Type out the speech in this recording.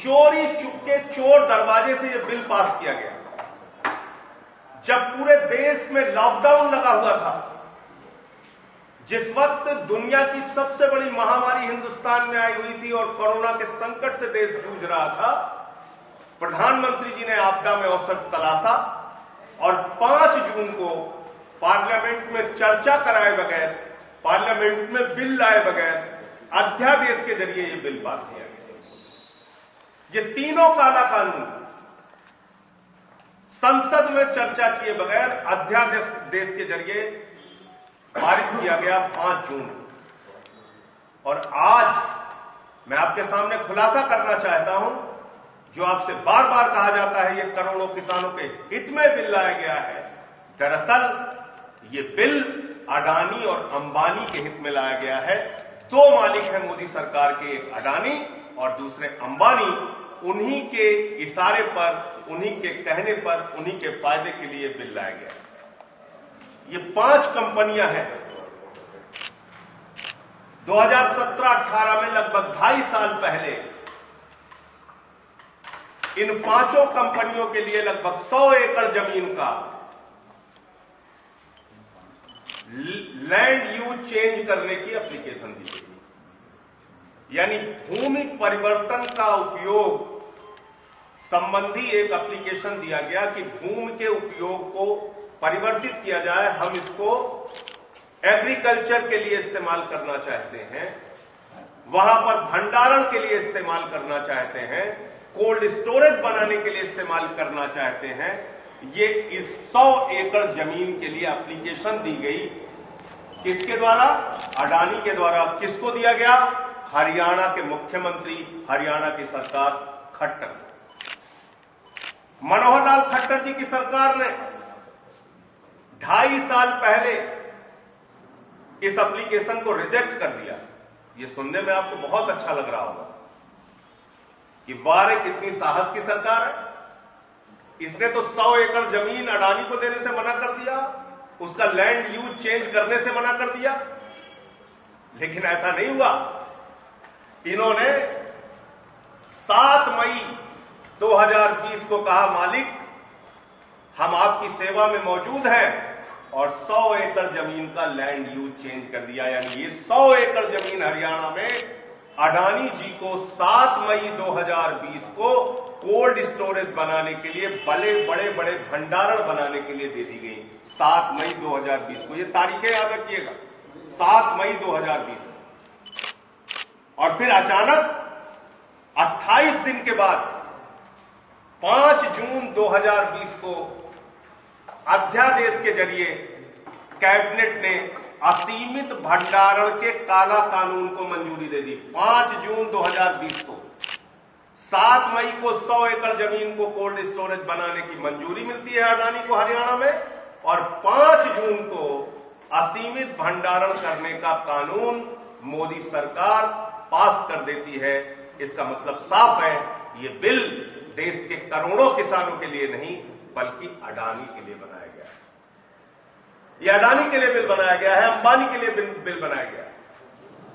चोरी चुपके चोर दरवाजे से यह बिल पास किया गया। जब पूरे देश में लॉकडाउन लगा हुआ था, जिस वक्त दुनिया की सबसे बड़ी महामारी हिंदुस्तान में आई हुई थी और कोरोना के संकट से देश जूझ रहा था, प्रधानमंत्री जी ने आपदा में अवसर तलाशा और 5 जून को पार्लियामेंट में चर्चा कराए बगैर, पार्लियामेंट में बिल लाए बगैर अध्यादेश के जरिए यह बिल पास किया गया। ये तीनों काला कानून संसद में चर्चा किए बगैर अध्यादेश के जरिए पारित किया गया 5 जून को। और आज मैं आपके सामने खुलासा करना चाहता हूं, जो आपसे बार बार कहा जाता है ये करोड़ों किसानों के हित में बिल लाया गया है, दरअसल ये बिल अडानी और अंबानी के हित में लाया गया है। 2 मालिक हैं मोदी सरकार के, एक अडानी और दूसरे अंबानी। उन्हीं के इशारे पर, उन्हीं के कहने पर, उन्हीं के फायदे के लिए बिल लाया गया। ये 5 कंपनियां हैं। 2017-18 में लगभग 2.5 साल पहले इन 5 कंपनियों के लिए लगभग 100 एकड़ जमीन का लैंड यूज चेंज करने की एप्लीकेशन दी गई। यानी भूमि परिवर्तन का उपयोग संबंधी एक एप्लीकेशन दिया गया कि भूमि के उपयोग को परिवर्तित किया जाए। हम इसको एग्रीकल्चर के लिए इस्तेमाल करना चाहते हैं, वहां पर भंडारण के लिए इस्तेमाल करना चाहते हैं, कोल्ड स्टोरेज बनाने के लिए इस्तेमाल करना चाहते हैं। ये इस 100 एकड़ जमीन के लिए एप्लीकेशन दी गई। किसके द्वारा? अडानी के द्वारा। किसको दिया गया? हरियाणा के मुख्यमंत्री, हरियाणा की सरकार खट्टर, मनोहर लाल खट्टर जी की सरकार ने 2.5 साल पहले इस एप्लीकेशन को रिजेक्ट कर दिया। ये सुनने में आपको बहुत अच्छा लग रहा होगा कि वाह रे कितनी साहस की सरकार है। इसने तो 100 एकड़ जमीन अडानी को देने से मना कर दिया, उसका लैंड यूज चेंज करने से मना कर दिया। लेकिन ऐसा नहीं हुआ। इन्होंने 7 मई 2020 को कहा, मालिक हम आपकी सेवा में मौजूद हैं, और 100 एकड़ जमीन का लैंड यूज चेंज कर दिया। यानी ये 100 एकड़ जमीन हरियाणा में अडानी जी को 7 मई 2020 को कोल्ड स्टोरेज बनाने के लिए, बड़े बड़े भंडारण बनाने के लिए दे दी गई। 7 मई 2020 को, ये तारीखें याद रखिएगा, 7 मई 2020 को। और फिर अचानक 28 दिन के बाद 5 जून 2020 को अध्यादेश के जरिए कैबिनेट ने असीमित भंडारण के काला कानून को मंजूरी दे दी। 5 जून 2020 को, 7 मई को 100 एकड़ जमीन को कोल्ड स्टोरेज बनाने की मंजूरी मिलती है अडानी को हरियाणा में, और 5 जून को असीमित भंडारण करने का कानून मोदी सरकार पास कर देती है। इसका मतलब साफ है, ये बिल देश के करोड़ों किसानों के लिए नहीं बल्कि अडानी के लिए बनाया गया है। ये अडानी के लिए बिल बनाया गया है, अंबानी के लिए बिल बनाया गया है।